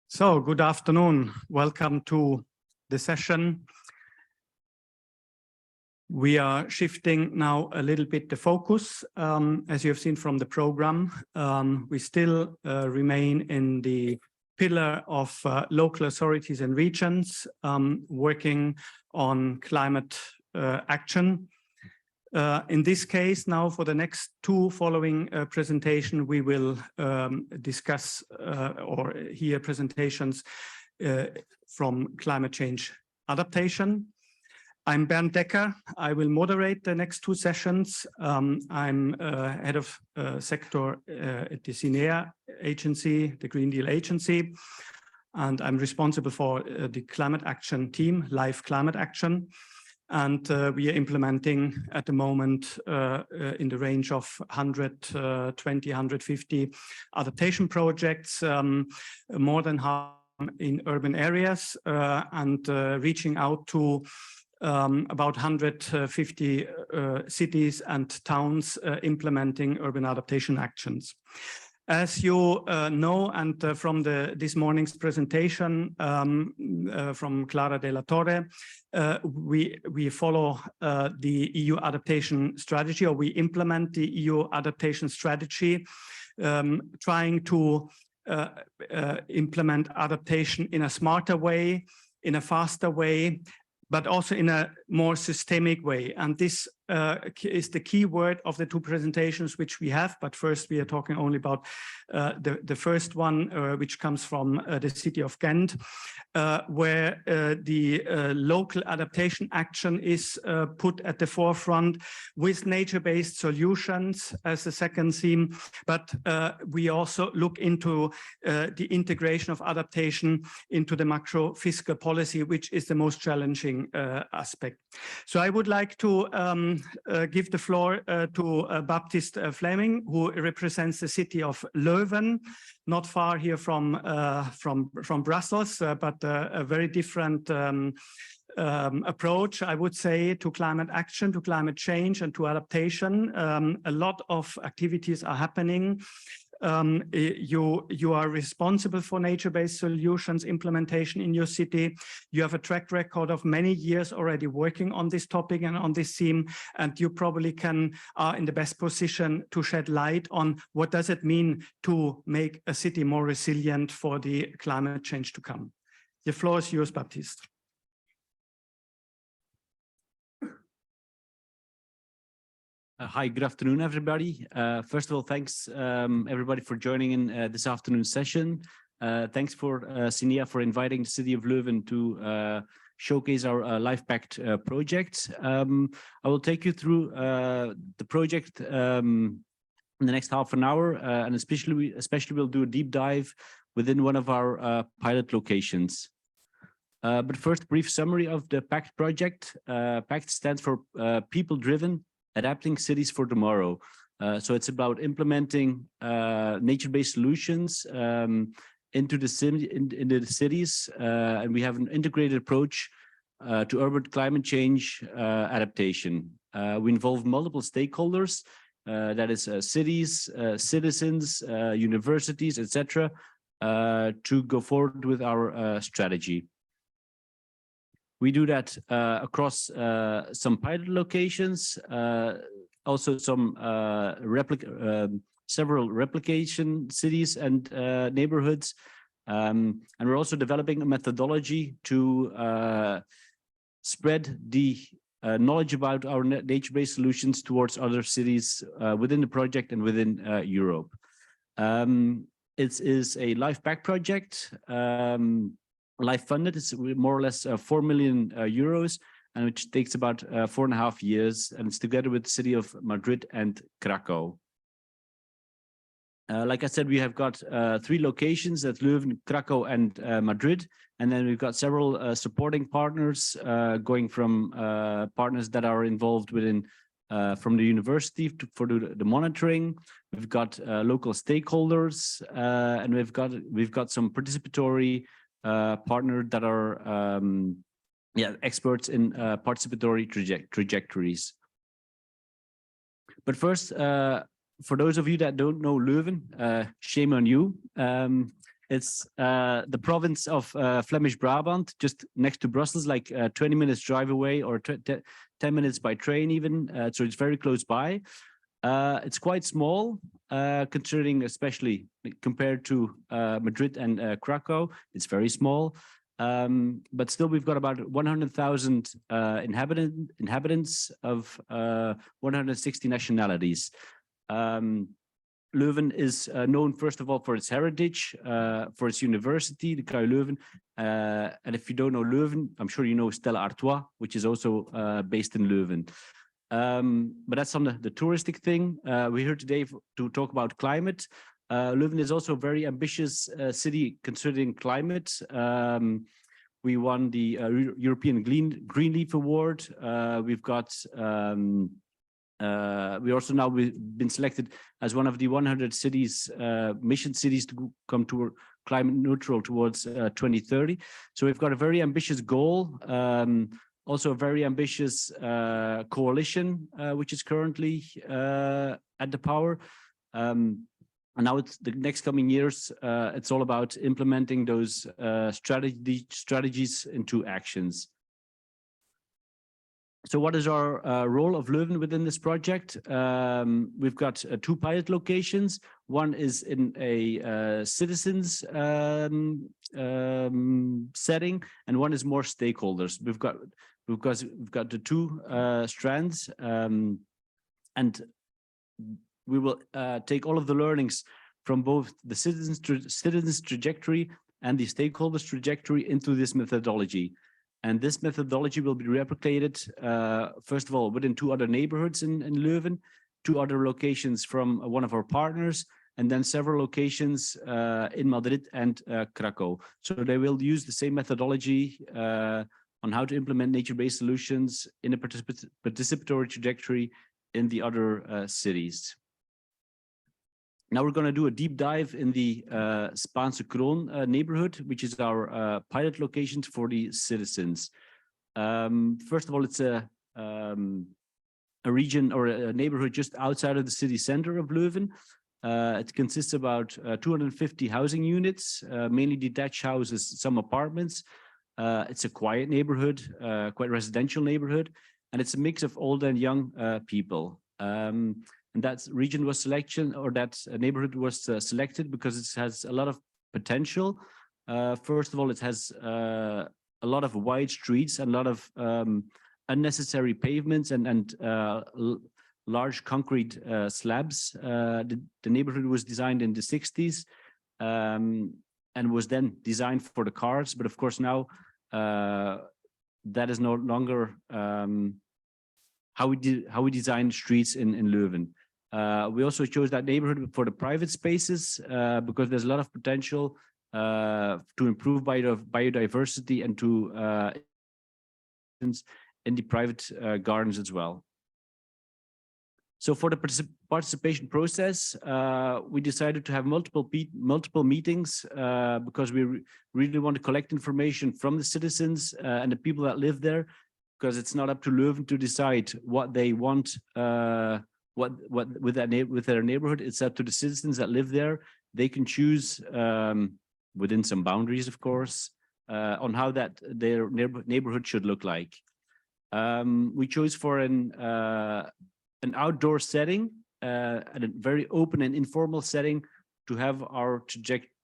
So, good afternoon. Welcome to the session. We are shifting now a little bit the focus. As you have seen from the program, we still remain in the pillar of local authorities and regions working on climate action. In this case, now for the next two following presentation, we will discuss or hear presentations from climate change adaptation. I'm Bernd Decker. I will moderate the next two sessions. I'm head of sector at the CINEA agency, the Green Deal Agency, and I'm responsible for the climate action team, Live Climate Action. And we are implementing at the moment in the range of 120, 150 adaptation projects, more than half in urban areas, and reaching out to about 150 cities and towns implementing urban adaptation actions. As you know, and from this morning's presentation from Clara de la Torre, we follow the EU adaptation strategy, or we implement the EU adaptation strategy, trying to implement adaptation in a smarter way, in a faster way, but also in a more systemic way. And this is the key word of the two presentations which we have. But first, we are talking only about the first one, which comes from the city of Ghent, where the local adaptation action is put at the forefront with nature-based solutions as the second theme. But we also look into the integration of adaptation into the macro fiscal policy, which is the most challenging aspect. So I would like to give the floor to Baptiste Fleming, who represents the city of Leuven, not far here from Brussels, but a very different approach, I would say, to climate action, to climate change, and to adaptation. A lot of activities are happening. You are responsible for nature-based solutions implementation in your city. You have a track record of many years already working on this topic and on this theme, and you probably are in the best position to shed light on what does it mean to make a city more resilient for the climate change to come. The floor is yours, Baptiste. Hi, good afternoon, everybody. First of all, thanks everybody for joining in this afternoon session. Thanks for CINEA for inviting the city of Leuven to showcase our Live Pact project. I will take you through the project in the next half an hour, and especially we'll do a deep dive within one of our pilot locations. But first, brief summary of the Pact project. Pact stands for People-Driven Adapting Cities for Tomorrow. So it's about implementing nature-based solutions into the cities, and we have an integrated approach to urban climate change adaptation. We involve multiple stakeholders, that is cities, citizens, universities, etc., to go forward with our strategy. We do that across some pilot locations, also some several replication cities and neighborhoods. And we're also developing a methodology to spread the knowledge about our nature-based solutions towards other cities within the project and within Europe. It is a Live Pact project. Live funded, it's more or less 4 million euros, and which takes about 4.5 years, and it's together with the city of Madrid and Krakow. Like I said, we have got 3 locations at Leuven, Krakow, and Madrid. And then we've got several supporting partners, going from partners that are involved within from the university for the monitoring. We've got local stakeholders, and we've got some participatory partners that are experts in participatory trajectories. But first, for those of you that don't know Leuven, shame on you. It's the province of Flemish Brabant, just next to Brussels, like 20 minutes drive away, or 10 minutes by train even. So it's very close by. It's quite small, considering, especially compared to Madrid and Krakow. It's very small. But still, we've got about 100,000 inhabitants of 160 nationalities. Leuven is known, first of all, for its heritage, for its university, the KU Leuven. And if you don't know Leuven, I'm sure you know Stella Artois, which is also based in Leuven. But that's on the touristic thing. We're here today to talk about climate. Leuven is also a very ambitious city considering climate. We won the European Green Leaf Award. We've got we also now been selected as one of the 100 cities, mission cities, to come to climate neutral towards 2030. So we've got a very ambitious goal, also a very ambitious coalition, which is currently at the power. And now it's the next coming years, it's all about implementing those strategies into actions. So what is our role of Leuven within this project? We've got 2 pilot locations. One is in a citizens setting, and one is more stakeholders. We've got the 2 strands, and we will take all of the learnings from both the citizens trajectory and the stakeholders trajectory into this methodology. And this methodology will be replicated, first of all, within 2 other neighborhoods in Leuven, 2 other locations from one of our partners, and then several locations in Madrid and Krakow. So they will use the same methodology on how to implement nature-based solutions in a participatory trajectory in the other cities. Now we're going to do a deep dive in the Spaanse Kroon neighborhood, which is our pilot location for the citizens. First of all, it's a region or a neighborhood just outside of the city center of Leuven. It consists of about 250 housing units, mainly detached houses, some apartments. It's a quiet neighborhood, quite residential neighborhood, and it's a mix of old and young people. And that region was that neighborhood was selected because it has a lot of potential. First of all, it has a lot of wide streets and a lot of unnecessary pavements and large concrete slabs. The neighborhood was designed in the 60s and was then designed for the cars. But of course now that is no longer how we design streets in Leuven. We also chose that neighborhood for the private spaces because there's a lot of potential to improve biodiversity and to in the private gardens as well. So for the participation process, we decided to have multiple meetings because we really want to collect information from the citizens and the people that live there, because it's not up to Leuven to decide what they want with their neighborhood. It's up to the citizens that live there. They can choose within some boundaries, of course, on how their neighborhood should look like. We chose for an outdoor setting and a very open and informal setting to have our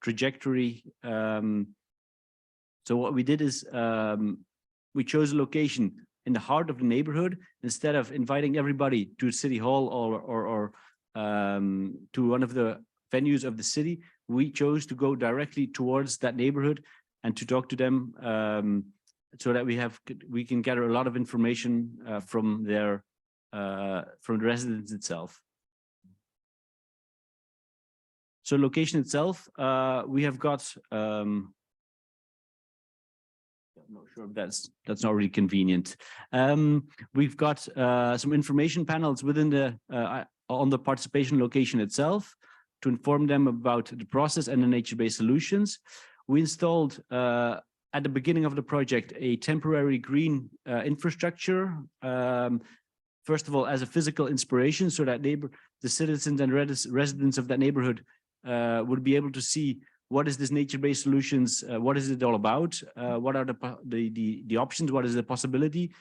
trajectory. So what we did is we chose a location in the heart of the neighborhood. Instead of inviting everybody to City Hall or to one of the venues of the city, we chose to go directly towards that neighborhood and to talk to them so that we can gather a lot of information from the residents itself. So location itself, we have got, I'm not sure if that's not really convenient. We've got some information panels within the on the participation location itself to inform them about the process and the nature-based solutions. We installed at the beginning of the project a temporary green infrastructure. First of all, as a physical inspiration, so that the citizens and residents of that neighborhood would be able to see what is this nature-based solutions, what is it all about, what are the options, what is the possibility.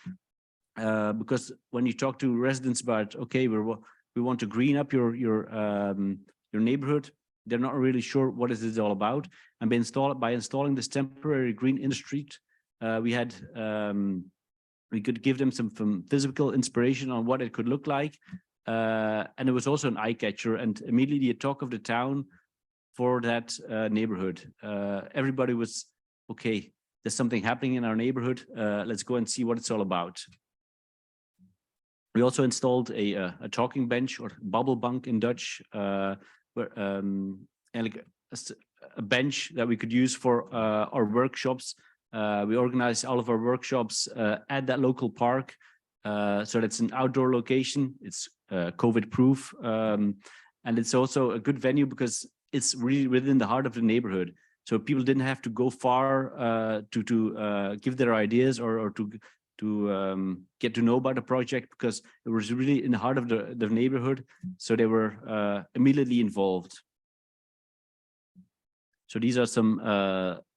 Because when you talk to residents about, okay, we want to green up your neighborhood, they're not really sure what is this all about. And by installing this temporary green in the street, we could give them some physical inspiration on what it could look like. And it was also an eye catcher and immediately a talk of the town for that neighborhood. Everybody was, okay, there's something happening in our neighborhood. Let's go and see what it's all about. We also installed a talking bench, or bubble bunk in Dutch, and like a bench that we could use for our workshops. We organize all of our workshops at that local park. So that's an outdoor location. It's COVID proof. And it's also a good venue because it's really within the heart of the neighborhood. So people didn't have to go far to give their ideas or to get to know about the project, because it was really in the heart of the neighborhood. So they were immediately involved. So these are some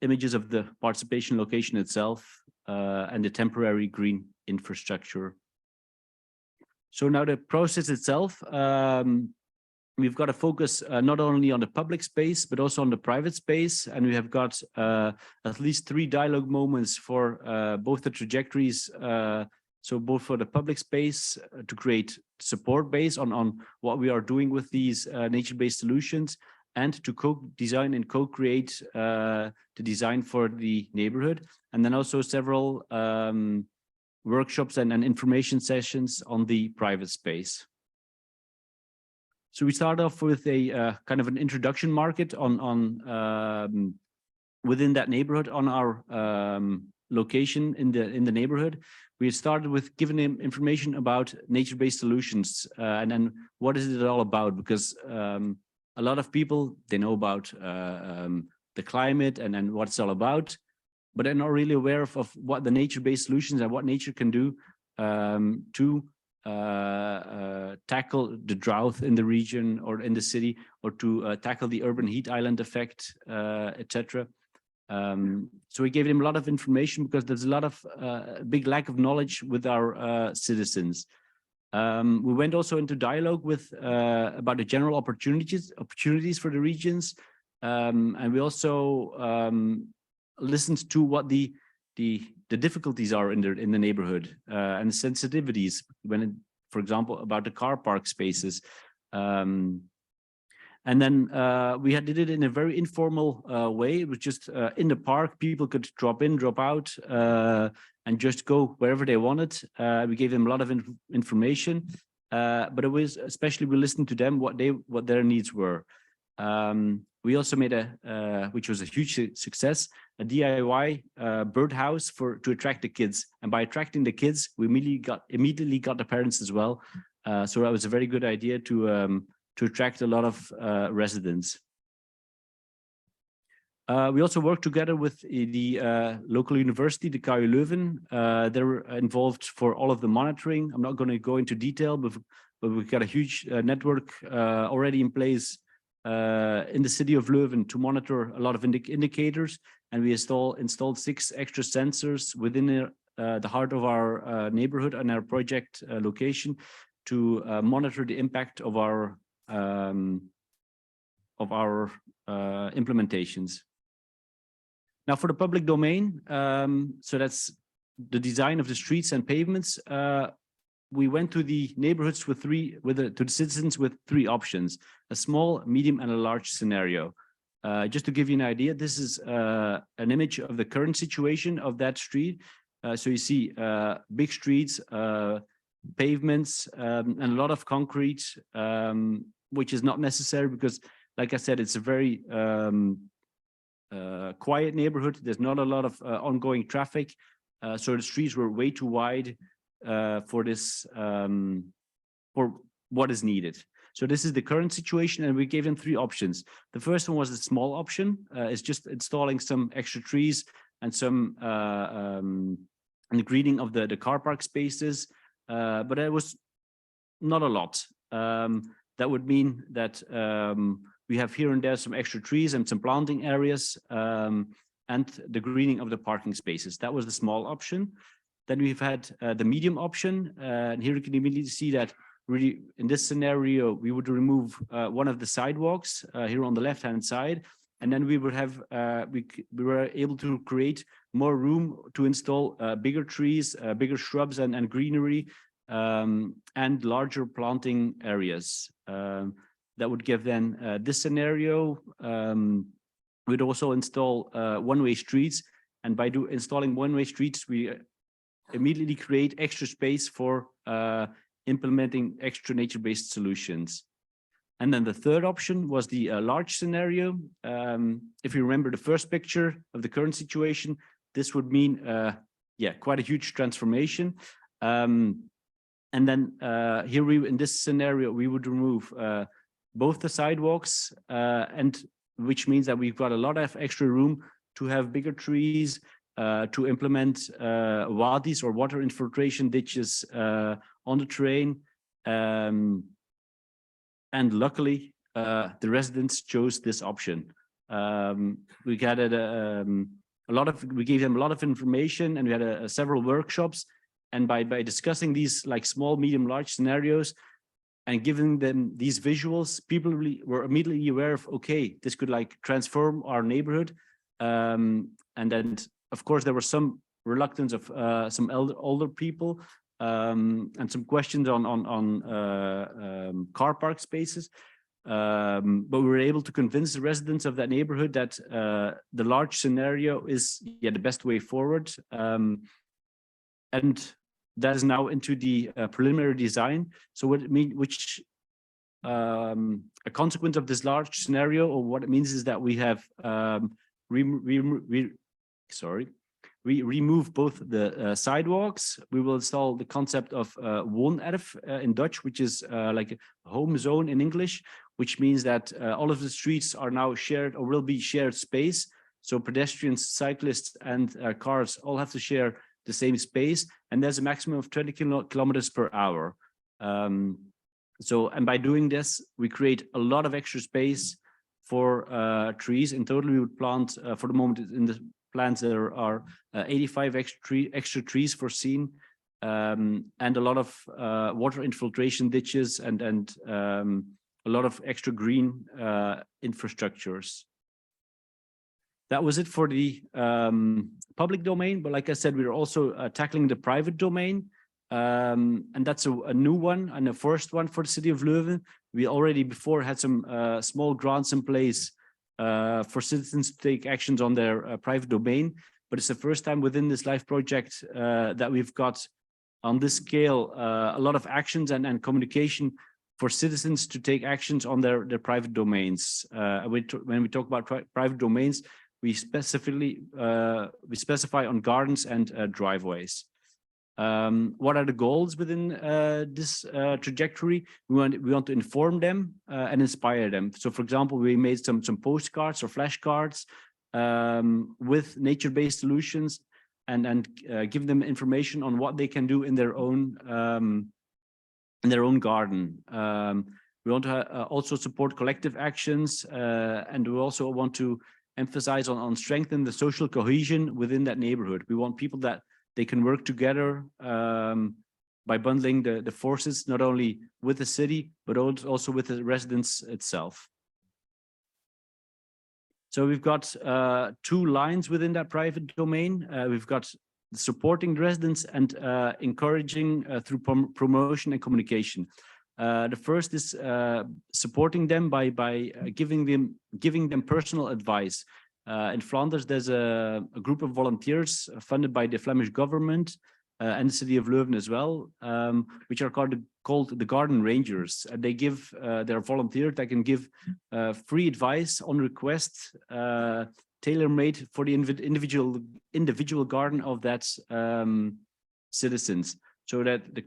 images of the participation location itself and the temporary green infrastructure. So now the process itself, we've got to focus not only on the public space, but also on the private space. And we have got at least 3 dialogue moments for both the trajectories. So both for the public space to create support base on what we are doing with these nature-based solutions, and to co-design and co-create the design for the neighborhood. And then also several workshops and information sessions on the private space. So we start off with a kind of an introduction market on within that neighborhood, on our location in the neighborhood. We started with giving them information about nature-based solutions and then what is it all about, because a lot of people, they know about the climate and what it's all about, but they're not really aware of what the nature-based solutions and what nature can do to tackle the drought in the region or in the city, or to tackle the urban heat island effect, etc. So we gave them a lot of information because there's a lot of big lack of knowledge with our citizens. We went also into dialogue with about the general opportunities for the regions, and we also listened to what the difficulties are in the neighborhood and sensitivities when, for example, about the car park spaces. And then we did it in a very informal way. It was just in the park, people could drop in, drop out, and just go wherever they wanted. We gave them a lot of information, but it was especially we listened to them what their needs were. We also made which was a huge success, a DIY birdhouse to attract the kids. And by attracting the kids, we immediately got the parents as well. So that was a very good idea to attract a lot of residents. We also worked together with the local university, the KU Leuven. They're involved for all of the monitoring. I'm not going to go into detail, but we've got a huge network already in place in the city of Leuven to monitor a lot of indicators. And we installed 6 extra sensors within the heart of our neighborhood and our project location to monitor the impact of our implementations. Now for the public domain, so that's the design of the streets and pavements. We went to the neighborhoods to the citizens with 3 options: a small, medium, and a large scenario. Just to give you an idea, this is an image of the current situation of that street. So you see big streets, pavements, and a lot of concrete, which is not necessary because Like I said, it's a very quiet neighborhood. There's not a lot of ongoing traffic. So the streets were way too wide for this, for what is needed. So this is the current situation, and we gave them 3 options. The first one was the small option. It's just installing some extra trees and some and the greening of the car park spaces, but it was not a lot. That would mean that we have here and there some extra trees and some planting areas, and the greening of the parking spaces. That was the small option. Then we've had the medium option, and here you can immediately see that really in this scenario, we would remove one of the sidewalks here on the left-hand side, and then we would have, we were able to create more room to install bigger trees, bigger shrubs and greenery, and larger planting areas. That would give then this scenario. We'd also install one-way streets, and by installing one-way streets, we immediately create extra space for implementing extra nature-based solutions. And then the third option was the large scenario. If you remember the first picture of the current situation, this would mean, yeah, quite a huge transformation. And then here in this scenario, we would remove both the sidewalks, and which means that we've got a lot of extra room to have bigger trees, to implement wadis or water infiltration ditches on the terrain. And luckily, the residents chose this option. We gathered we gave them a lot of information, and we had several workshops. And by discussing these like small, medium, large scenarios and giving them these visuals, people really were immediately aware of, okay, this could like transform our neighborhood. And then, of course, there was some reluctance of some older people, and some questions on car park spaces. But we were able to convince the residents of that neighborhood that the large scenario is the best way forward. And that is now into the preliminary design. So what it means, a consequence of this large scenario, or what it means is that we have we remove both the sidewalks. We will install the concept of woonerf in Dutch, which is like a home zone in English, which means that all of the streets are now shared or will be shared space. So pedestrians, cyclists, and cars all have to share the same space, and there's a maximum of 20 kilometers per hour. And by doing this, we create a lot of extra space for trees. In total, we would plant, for the moment in the plans, there are 85 extra trees foreseen, and a lot of water infiltration ditches and a lot of extra green infrastructures. That was it for the public domain, but like I said, we're also tackling the private domain, and that's a new one and the first one for the city of Leuven. We already before had some small grants in place for citizens to take actions on their private domain, but it's the first time within this LIFE project that we've got on this scale a lot of actions and communication for citizens to take actions on their private domains. When we talk about private domains, we specify on gardens and driveways. What are the goals within this trajectory? We want to inform them and inspire them. So, for example, we made some postcards or flashcards with nature-based solutions, and give them information on what they can do in their own garden. We want to also support collective actions, and we also want to emphasize on strengthen the social cohesion within that neighborhood. We want people that they can work together by bundling the forces, not only with the city, but also with the residents itself. So we've got 2 lines within that private domain. We've got supporting the residents and encouraging through promotion and communication. The first is supporting them by giving them personal advice. In Flanders, there's a group of volunteers funded by the Flemish government and the city of Leuven as well, which are called the called the Garden Rangers. They give, they're volunteers that can give free advice on request, tailor-made for the individual garden of that citizens, so that the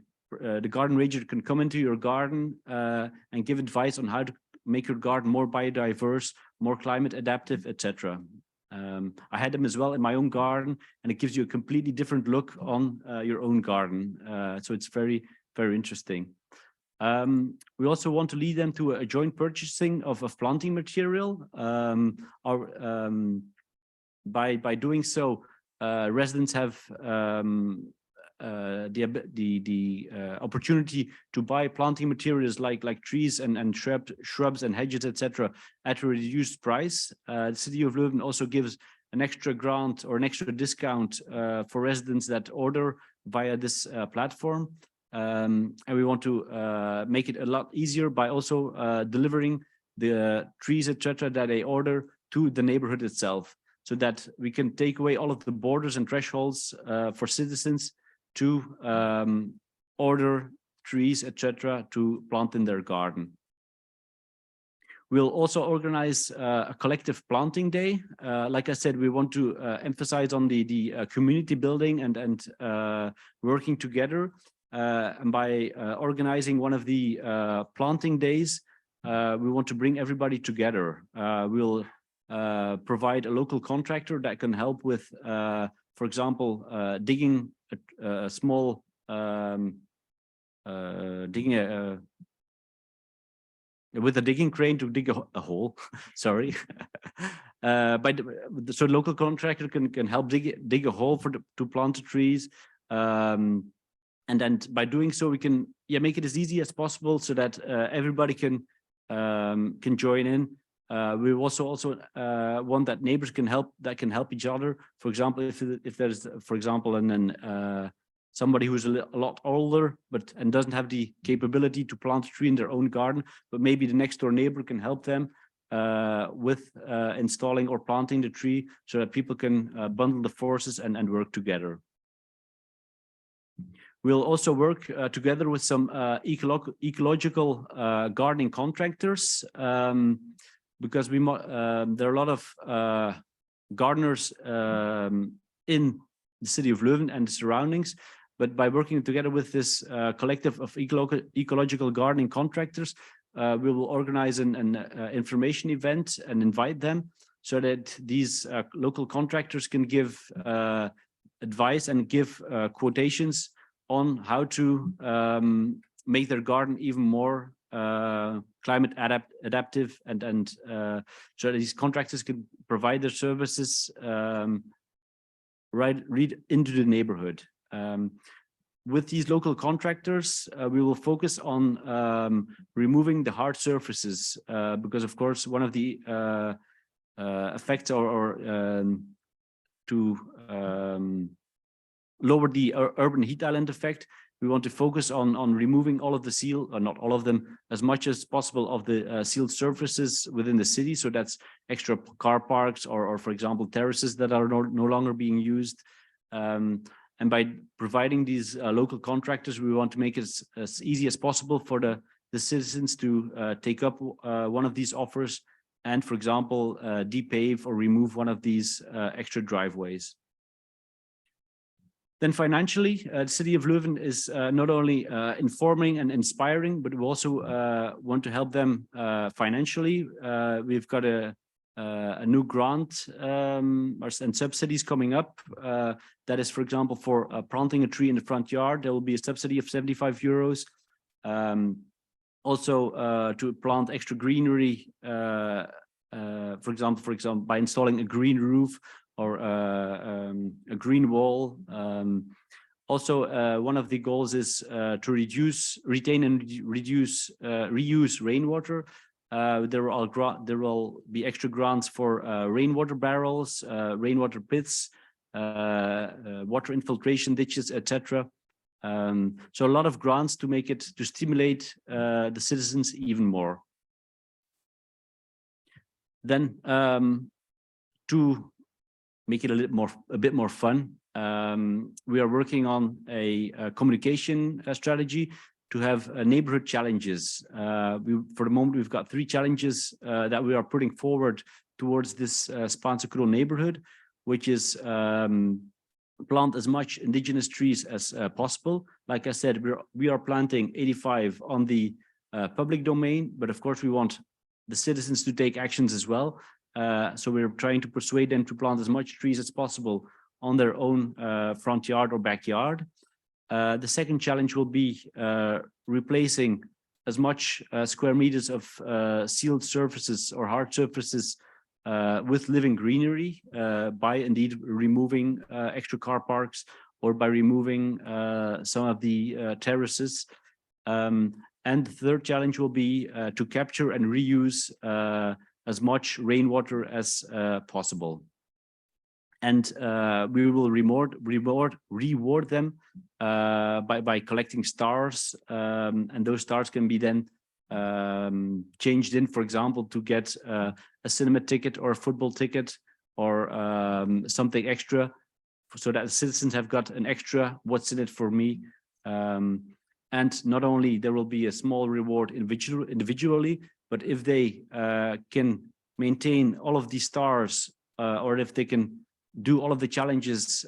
garden ranger can come into your garden and give advice on how to make your garden more biodiverse, more climate adaptive, etc. I had them as well in my own garden, and it gives you a completely different look on your own garden. So it's very, very interesting. We also want to lead them to a joint purchasing of planting material. By doing so, residents have the opportunity to buy planting materials like trees and shrubs and hedges, etc., at a reduced price. The city of Leuven also gives an extra grant or an extra discount for residents that order via this platform. And we want to make it a lot easier by also delivering the trees, etc., that they order to the neighborhood itself, so that we can take away all of the borders and thresholds for citizens to order trees, etc., to plant in their garden. We'll also organize a collective planting day. Like I said, we want to emphasize on the community building and working together. And by organizing one of the planting days, we want to bring everybody together. We'll provide a local contractor that can help with, for example, digging a small, with a digging crane to dig a hole, sorry. So local contractor can help dig a hole to plant the trees. And then by doing so, we can make it as easy as possible so that everybody can join in. We also want that neighbors can help each other. For example, if there's, for example, somebody who's a lot older and doesn't have the capability to plant a tree in their own garden, but maybe the next door neighbor can help them with installing or planting the tree, so that people can bundle the forces and work together. We'll also work together with some ecological gardening contractors, because there are a lot of gardeners in the city of Leuven and the surroundings. But by working together with this collective of ecological gardening contractors, we will organize an information event and invite them, so that these local contractors can give advice and give quotations on how to make their garden even more climate adaptive, and so that these contractors can provide their services right into the neighborhood. With these local contractors, we will focus on removing the hard surfaces, because of course one of the effects to lower the urban heat island effect, we want to focus on removing all of the seal, or not all of them, as much as possible of the sealed surfaces within the city. So that's extra car parks or for example, terraces that are no longer being used. And by providing these local contractors, we want to make it as easy as possible for the citizens to take up one of these offers and, for example, depave or remove one of these extra driveways. Then financially, the city of Leuven is not only informing and inspiring, but we also want to help them financially. We've got a new grant and subsidies coming up. That is, for example, for planting a tree in the front yard, there will be a subsidy of 75 euros. Also, to plant extra greenery, for example, by installing a green roof or a green wall. Also, one of the goals is to retain and reuse rainwater. There will be extra grants for rainwater barrels, rainwater pits, water infiltration ditches, etc. So a lot of grants to stimulate the citizens even more. Then to make it a bit more fun, we are working on a communication strategy to have neighborhood challenges. For the moment, we've got 3 challenges that we are putting forward towards this Spaanse neighborhood, which is plant as much indigenous trees as possible. Like I said, we are planting 85 on the public domain, but of course we want the citizens to take actions as well. So we're trying to persuade them to plant as much trees as possible on their own front yard or backyard. The second challenge will be replacing as much square meters of sealed surfaces or hard surfaces with living greenery by indeed removing extra car parks or by removing some of the terraces. And the third challenge will be to capture and reuse as much rainwater as possible. And we will reward them by collecting stars, and those stars can be then changed in, for example, to get a cinema ticket or a football ticket or something extra, so that the citizens have got an extra what's in it for me. And not only there will be a small reward individually, but if they can maintain all of these stars, or if they can do all of the challenges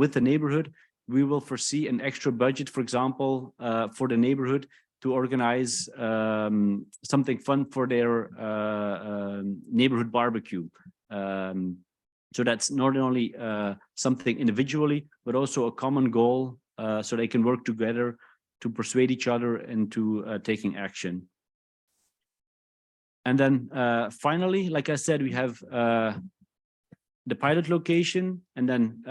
with the neighborhood, we will foresee an extra budget, for example, for the neighborhood to organize something fun for their neighborhood barbecue. So that's not only something individually, but also a common goal, so they can work together to persuade each other into taking action. And then finally, like I said, we have the pilot location, and then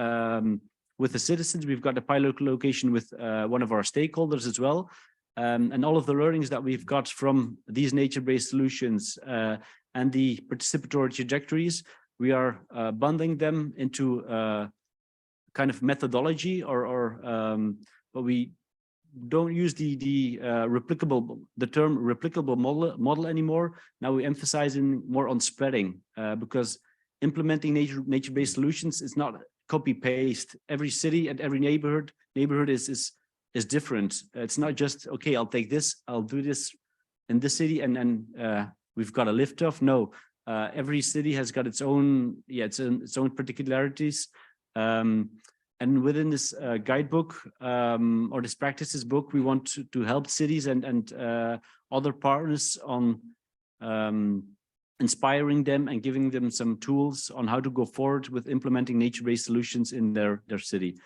with the citizens, we've got the pilot location with one of our stakeholders as well. And all of the learnings that we've got from these nature-based solutions and the participatory trajectories, we are bundling them into kind of methodology, but we don't use the term replicable model anymore. Now we're emphasizing more on spreading, because implementing nature-based solutions is not copy-paste. Every city and every neighborhood is different. It's not just, okay, I'll take this, I'll do this in this city, and then we've got a lift off. No, every city has got its own, its own particularities. And within this guidebook or this practices book, we want to help cities and other partners on inspiring them and giving them some tools on how to go forward with implementing nature-based solutions in their city.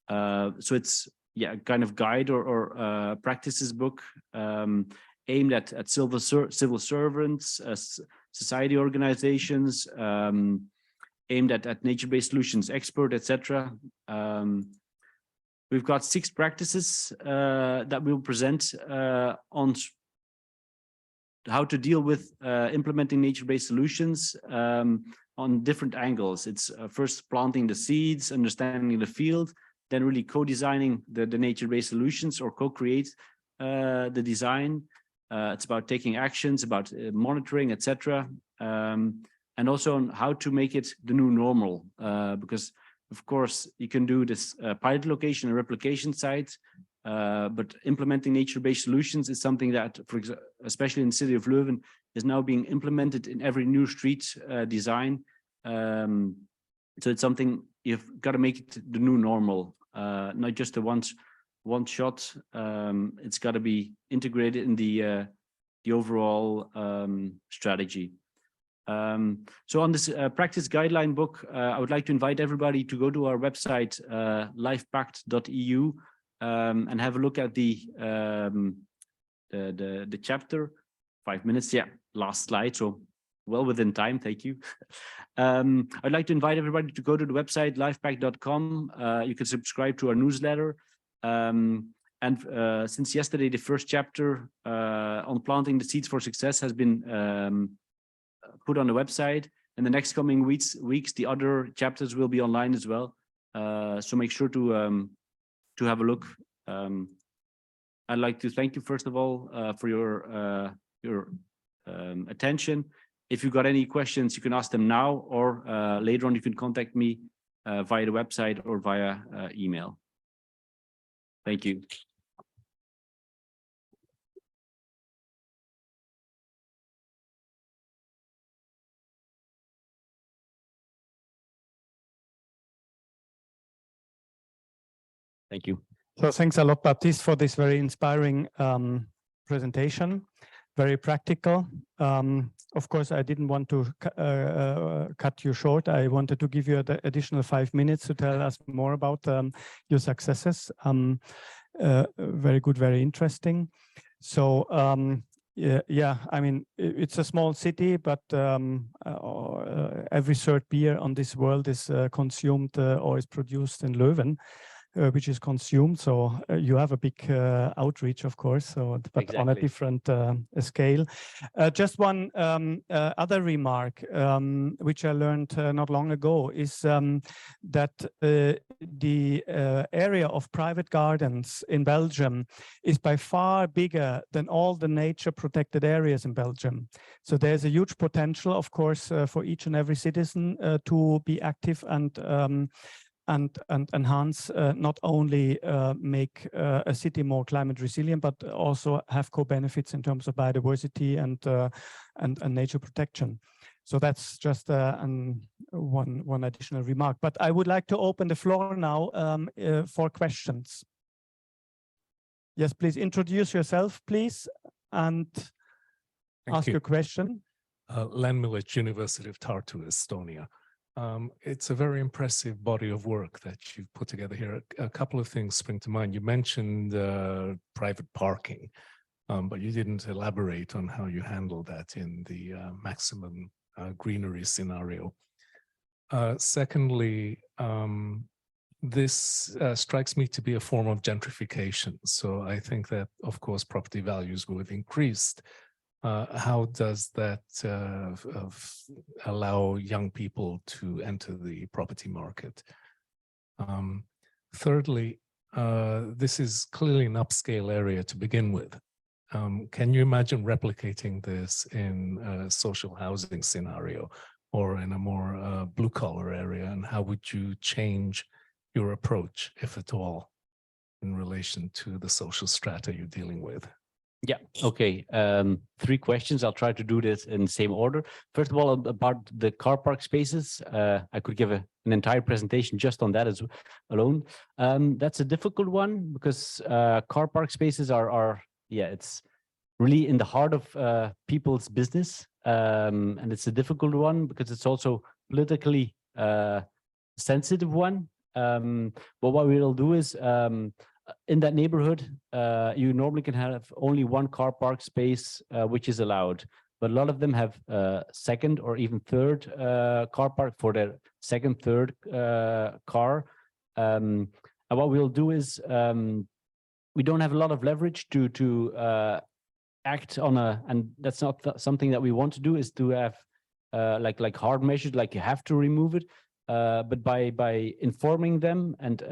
So it's a kind of guide or practices book aimed at civil servants, society organizations, aimed at nature-based solutions expert, etc. We've got 6 practices that we'll present on how to deal with implementing nature-based solutions on different angles. It's first planting the seeds, understanding the field, then really co-designing the nature-based solutions or co-create the design. It's about taking actions, about monitoring, etc. And also on how to make it the new normal, because of course you can do this pilot location and replication sites, but implementing nature-based solutions is something that, especially in the city of Leuven, is now being implemented in every new street design. So it's something you've got to make it the new normal, not just a one shot. It's got to be integrated in the overall strategy. So on this practice guideline book, I would like to invite everybody to go to our website, livepact.eu, and have a look at the chapter. 5 minutes, last slide, so well within time, thank you. I'd like to invite everybody to go to the website, livepact.com. You can subscribe to our newsletter. And since yesterday, the first chapter on planting the seeds for success has been put on the website. In the next coming weeks, the other chapters will be online as well. So make sure to have a look. I'd like to thank you first of all for your attention. If you've got any questions, you can ask them now, or later on you can contact me via the website or via email. Thank you. Thank you. So thanks a lot, Baptiste, for this very inspiring presentation. Very practical. Of course, I didn't want to cut you short. I wanted to give you the additional 5 minutes to tell us more about your successes. Very good, very interesting. So yeah, I mean, it's a small city, but every third beer on this world is consumed or is produced in Leuven. Which is consumed, so you have a big outreach, of course, so but exactly. On a different scale. Just one other remark, which I learned not long ago, is that the area of private gardens in Belgium is by far bigger than all the nature protected areas in Belgium. So there's a huge potential, of course, for each and every citizen to be active and enhance, not only make a city more climate resilient, but also have co-benefits in terms of biodiversity and nature protection. So that's just one additional remark. But I would like to open the floor now for questions. Yes, please introduce yourself, please, and ask your question. Len Milic, University of Tartu, Estonia. It's a very impressive body of work that you've put together here. A couple of things spring to mind. You mentioned private parking, but you didn't elaborate on how you handle that in the maximum greenery scenario. Secondly, this strikes me to be a form of gentrification. So I think that, of course, property values will have increased. How does that allow young people to enter the property market? Thirdly, this is clearly an upscale area to begin with. Can you imagine replicating this in a social housing scenario or in a more blue-collar area? And how would you change your approach, if at all, in relation to the social strata you're dealing with? Yeah, okay. 3 questions. I'll try to do this in the same order. First of all, about the car park spaces, I could give an entire presentation just on that as alone. That's a difficult one because car park spaces are yeah, it's really in the heart of people's business. And it's a difficult one because it's also politically sensitive one. But what we'll do is in that neighborhood, you normally can have only 1 car park space, which is allowed. But a lot of them have second or even third car park for their second, third car. And what we'll do is we don't have a lot of leverage to act on and that's not something that we want to do, is to have like hard measures, like you have to remove it. But by informing them and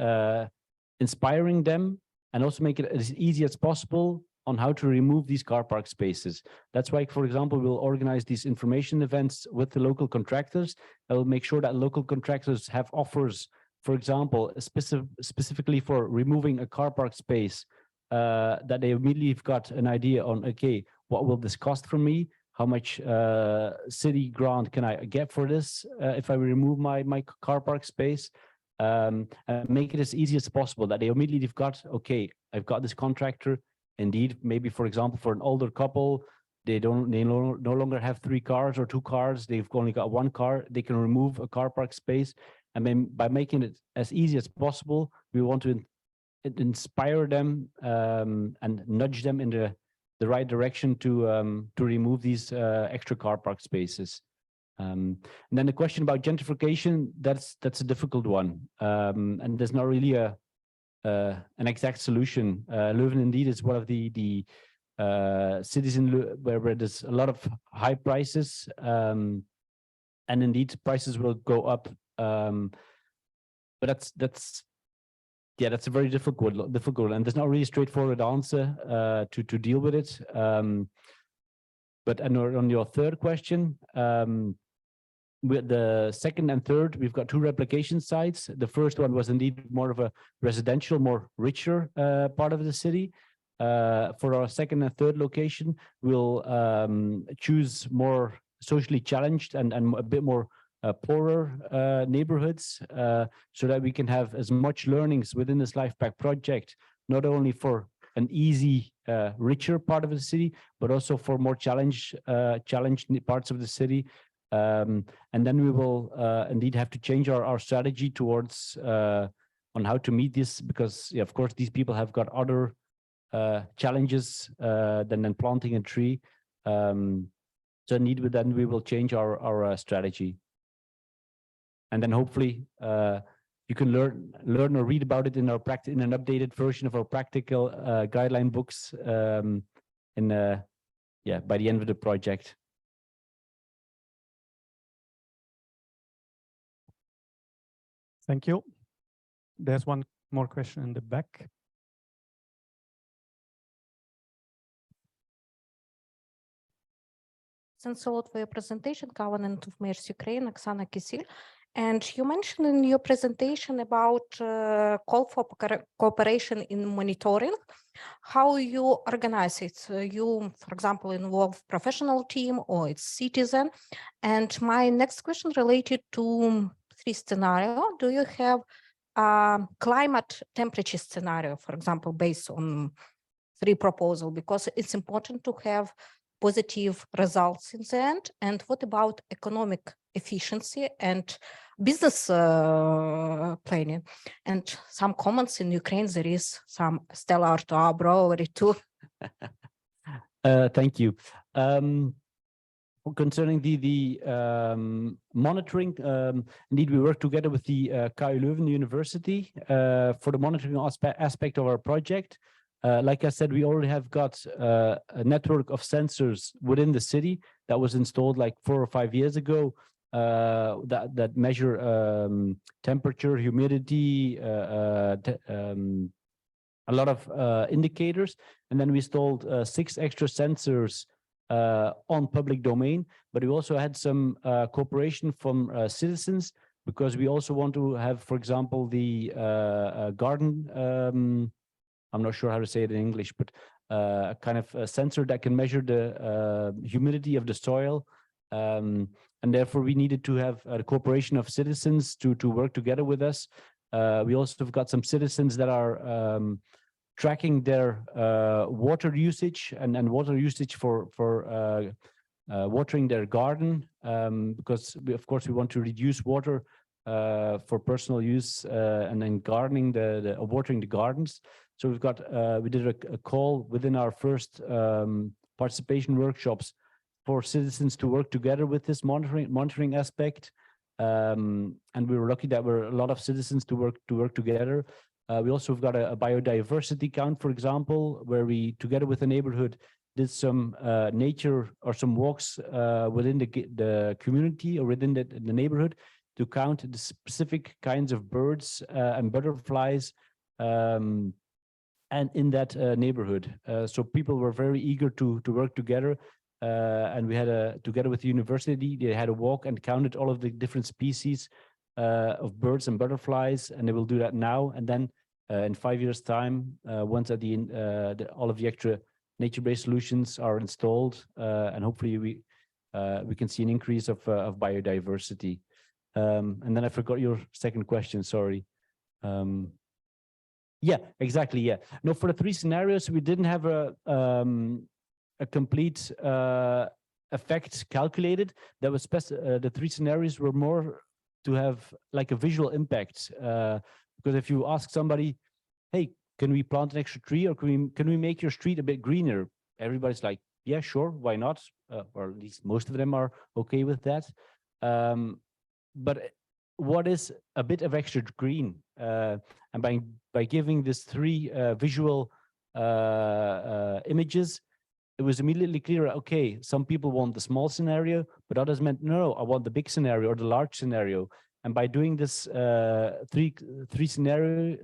inspiring them, and also make it as easy as possible on how to remove these car park spaces. That's why, for example, we'll organize these information events with the local contractors. I will make sure that local contractors have offers, for example, specifically for removing a car park space, that they immediately have got an idea on, okay, what will this cost for me? How much city grant can I get for this if I remove my car park space? And make it as easy as possible, that they immediately have got, okay, I've got this contractor. Indeed, maybe, for example, for an older couple, they no longer have 3 cars or 2 cars. They've only got 1 car. They can remove a car park space. And then by making it as easy as possible, we want to inspire them and nudge them in the right direction to remove these extra car park spaces. And then the question about gentrification, that's a difficult one, and there's not really an exact solution. Leuven indeed is one of the cities where there's a lot of high prices, and indeed prices will go up. But that's a very difficult, and there's not really a straightforward answer to deal with it. But on your third question, with the second and third, we've got 2 replication sites. The first one was indeed more of a residential, more richer part of the city. For our second and third location, we'll choose more socially challenged and a bit more poorer neighborhoods, so that we can have as much learnings within this Life Pact project, not only for an easy, richer part of the city, but also for more challenged parts of the city. And then we will indeed have to change our strategy towards on how to meet this, because of course these people have got other challenges than planting a tree. So indeed, then we will change our strategy, and then hopefully you can learn or read about it in our in an updated version of our practical guideline books by the end of the project. Thank you. There's one more question in the back. Thanks a lot for your presentation, Covenant of Mayors Ukraine, Oksana Kisil. And you mentioned in your presentation about call for cooperation in monitoring, how you organize it. You, for example, involve professional team or it's citizen. And my next question related to 3 scenario. Do you have a climate temperature scenario, for example, based on 3 proposals? Because it's important to have positive results in the end. And what about economic efficiency and business planning? And some comments in Ukraine, there is some Stella Artois brewery too. Thank you. Concerning the monitoring, indeed, we work together with the KU Leuven University for the monitoring aspect of our project. Like I said, we already have got a network of sensors within the city that was installed like 4 or 5 years ago that measure temperature, humidity, a lot of indicators. And then we installed 6 extra sensors on public domain, but we also had some cooperation from citizens, because we also want to have, for example, the garden, I'm not sure how to say it in English, but a kind of a sensor that can measure the humidity of the soil. And therefore, we needed to have the cooperation of citizens to work together with us. We also have got some citizens that are tracking their water usage and water usage for watering their garden, because of course we want to reduce water for personal use and then gardening, watering the gardens. So we've got we did a call within our first participation workshops for citizens to work together with this monitoring aspect, and we were lucky that a lot of citizens to work together. We also have got a biodiversity count, for example, where we, together with the neighborhood, did some nature or some walks within the community or within the neighborhood to count the specific kinds of birds and butterflies and in that neighborhood. So people were very eager to work together. And we had together with the university, they had a walk and counted all of the different species of birds and butterflies, and they will do that now. And then in 5 years' time, once at all of the extra nature-based solutions are installed, and hopefully we can see an increase of biodiversity. And then I forgot your second question. Sorry. Yeah, exactly. Yeah. No, for the 3 scenarios, we didn't have a complete effect calculated. That was the 3 scenarios were more to have like a visual impact. Because if you ask somebody, hey, can we plant an extra tree, or can we make your street a bit greener? Everybody's like, yeah, sure, why not? Or at least most of them are okay with that. But what is a bit of extra green? And by giving this 3 visual images, it was immediately clear, okay, some people want the small scenario, but others meant, no, I want the big scenario or the large scenario. And by doing this 3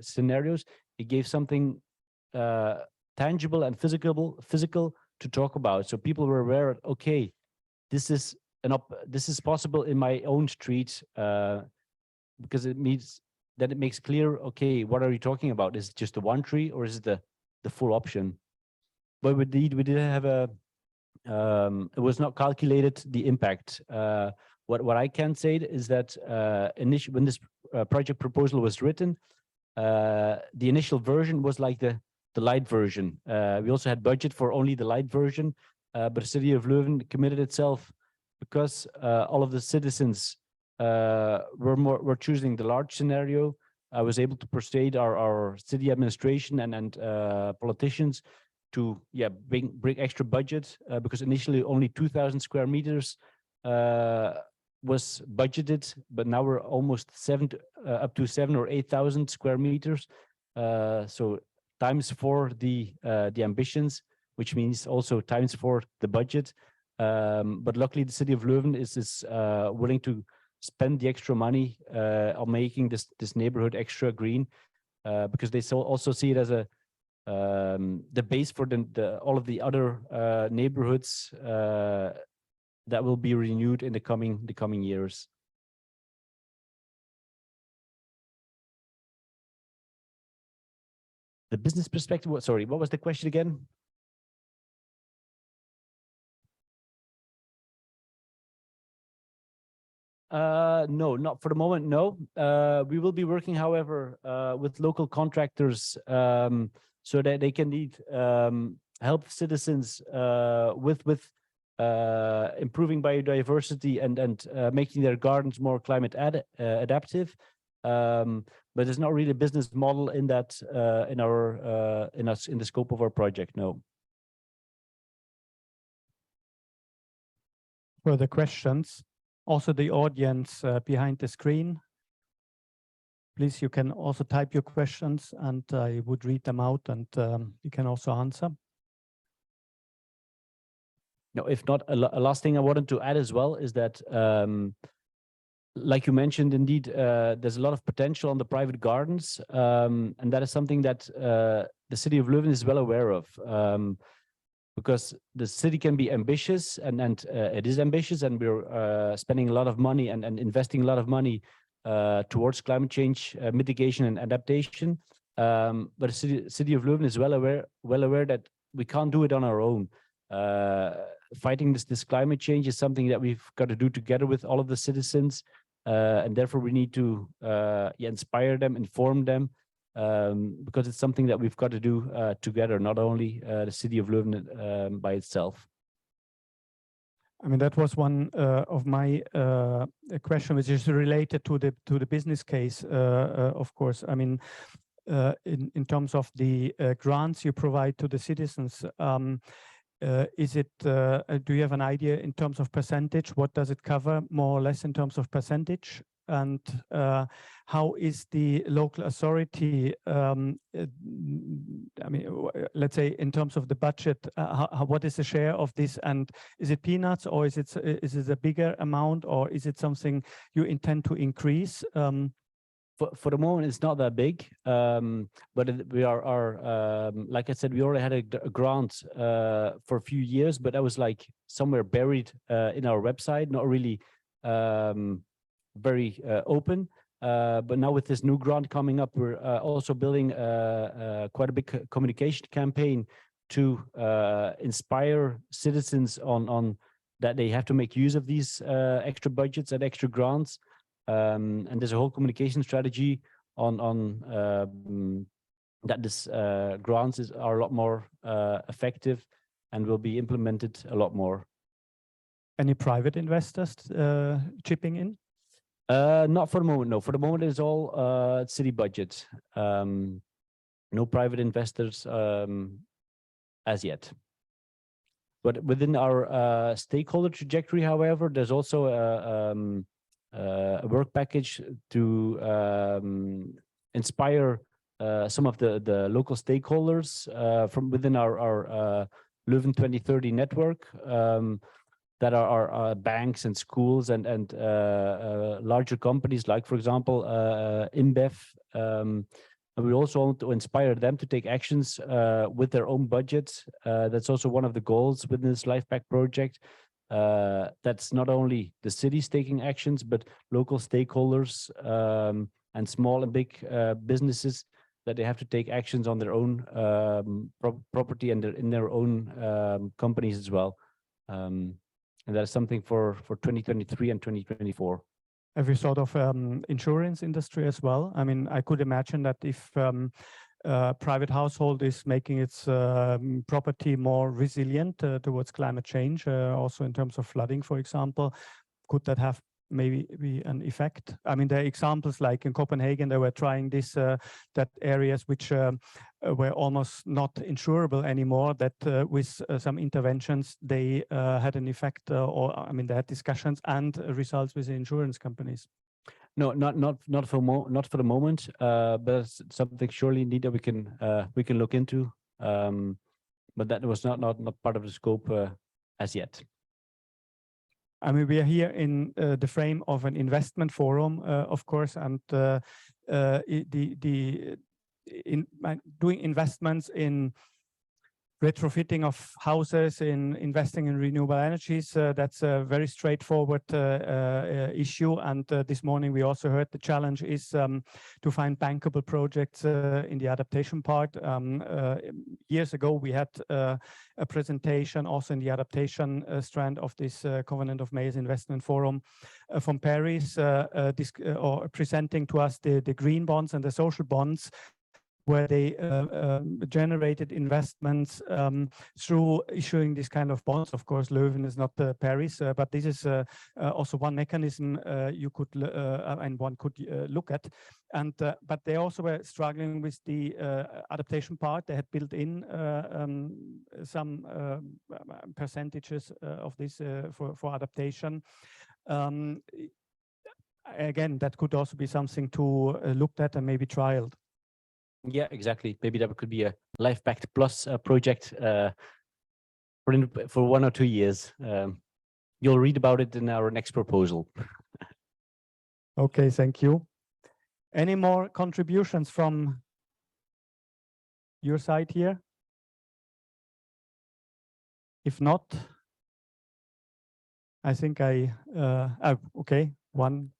scenarios, it gave something tangible and physical to talk about. So people were aware of, okay, this is possible in my own street, because it means that it makes clear, okay, what are you talking about? Is it just the 1 tree, or is it the full option? But we did have it was not calculated, the impact. What I can say is that initially, when this project proposal was written, the initial version was like the light version. We also had budget for only the light version, but the city of Leuven committed itself because all of the citizens were choosing the large scenario. I was able to persuade our city administration and politicians to bring extra budget because initially only 2,000 square meters was budgeted, but now we're almost up to 7,000 or 8,000 square meters. So times 4 the ambitions, which means also times 4 the budget. But luckily, the city of Leuven is willing to spend the extra money on making this neighborhood extra green, because they also see it as the base for all of the other neighborhoods that will be renewed in the coming years. The business perspective. Sorry, what was the question again? No, not for the moment. No, we will be working, however, with local contractors so that they can help citizens with improving biodiversity and making their gardens more climate adaptive. But there's not really a business model in that in the scope of our project. No. Further questions? Also, the audience behind the screen. Please, you can also type your questions and I would read them out and you can also answer. No, if not, a last thing I wanted to add as well is that, like you mentioned, indeed, there's a lot of potential on the private gardens, and that is something that the city of Leuven is well aware of. Because the city can be ambitious and it is ambitious, and we're spending a lot of money and investing a lot of money towards climate change mitigation and adaptation. But the city of Leuven is well aware that we can't do it on our own. Fighting this climate change is something that we've got to do together with all of the citizens, and therefore we need to inspire them, inform them. Because it's something that we've got to do together, not only the city of Leuven by itself. I mean, that was one of my question, which is related to the business case, of course. I mean, in terms of the grants you provide to the citizens, is it? Do you have an idea in terms of percentage? What does it cover, more or less, in terms of percentage? And how is the local authority, I mean, let's say in terms of the budget, what is the share of this? And is it peanuts, or is it a bigger amount, or is it something you intend to increase? For the moment, it's not that big, but we are like I said, we already had a grant for a few years, but that was like somewhere buried in our website, not really very open. But now with this new grant coming up, we're also building quite a big communication campaign to inspire citizens on that they have to make use of these extra budgets and extra grants. And there's a whole communication strategy on that this grants are a lot more effective and will be implemented a lot more. Any private investors chipping in? Not for the moment, no. For the moment, it's all city budget. No private investors as yet. But within our stakeholder trajectory, however, there's also a work package to inspire some of the local stakeholders from within our Leuven 2030 network. That are banks and schools and larger companies, like, for example, InBev. And we also want to inspire them to take actions with their own budgets. That's also one of the goals within this Life Pact project. That's not only the cities taking actions, but local stakeholders and small and big businesses, that they have to take actions on their own property and in their own companies as well. And that is something for 2023 and 2024. Every sort of insurance industry as well. I mean, I could imagine that if private household is making its property more resilient towards climate change, also in terms of flooding, for example, could that have maybe be an effect? I mean, there are examples like in Copenhagen, they were trying this, that areas which were almost not insurable anymore, that with some interventions, they had an effect, or I mean, they had discussions and results with the insurance companies. No, not for the moment, but it's something surely indeed that we can look into. But that was not part of the scope as yet. I mean, we are here in the frame of an investment forum, of course, and doing investments in retrofitting of houses, in investing in renewable energies, that's a very straightforward issue. And this morning we also heard the challenge is to find bankable projects in the adaptation part. Years ago, we had a presentation also in the adaptation strand of this Covenant of Mayors Investment Forum from Paris, presenting to us the green bonds and the social bonds, where they generated investments through issuing this kind of bonds. Of course, Leuven is not Paris, but this is also one mechanism you could and one could look at. And but they also were struggling with the adaptation part. They had built in some percentages of this for adaptation. Again, that could also be something to looked at and maybe trialed. Yeah, exactly. Maybe that could be a Life Pact Plus project for 1 or 2 years. You'll read about it in our next proposal. Okay, thank you. Any more contributions from your side here? If not, I think okay, one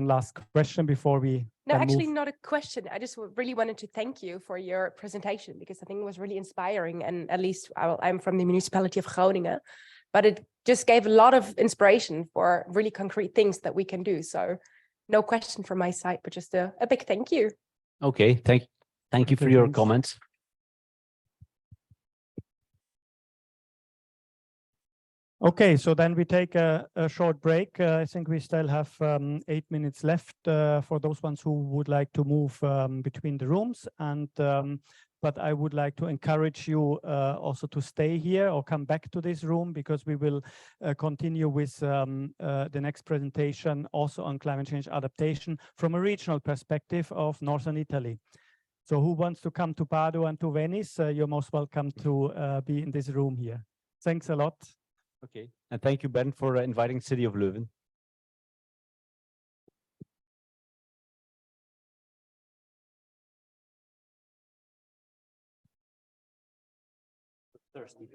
last question before we No, actually move. not a question. I just really wanted to thank you for your presentation, because I think it was really inspiring. And at least I'm from the municipality of Groningen, but it just gave a lot of inspiration for really concrete things that we can do. So no question from my side, but just a big thank you. Okay, thank you for your comments. Okay, so then we take a short break. I think we still have 8 minutes left for those ones who would like to move between the rooms. And but I would like to encourage you also to stay here or come back to this room, because we will continue with the next presentation also on climate change adaptation from a regional perspective of Northern Italy. So who wants to come to Padua and to Venice? You're most welcome to be in this room here. Thanks a lot. Okay, and thank you, Ben, for inviting City of Leuven. Thirsty.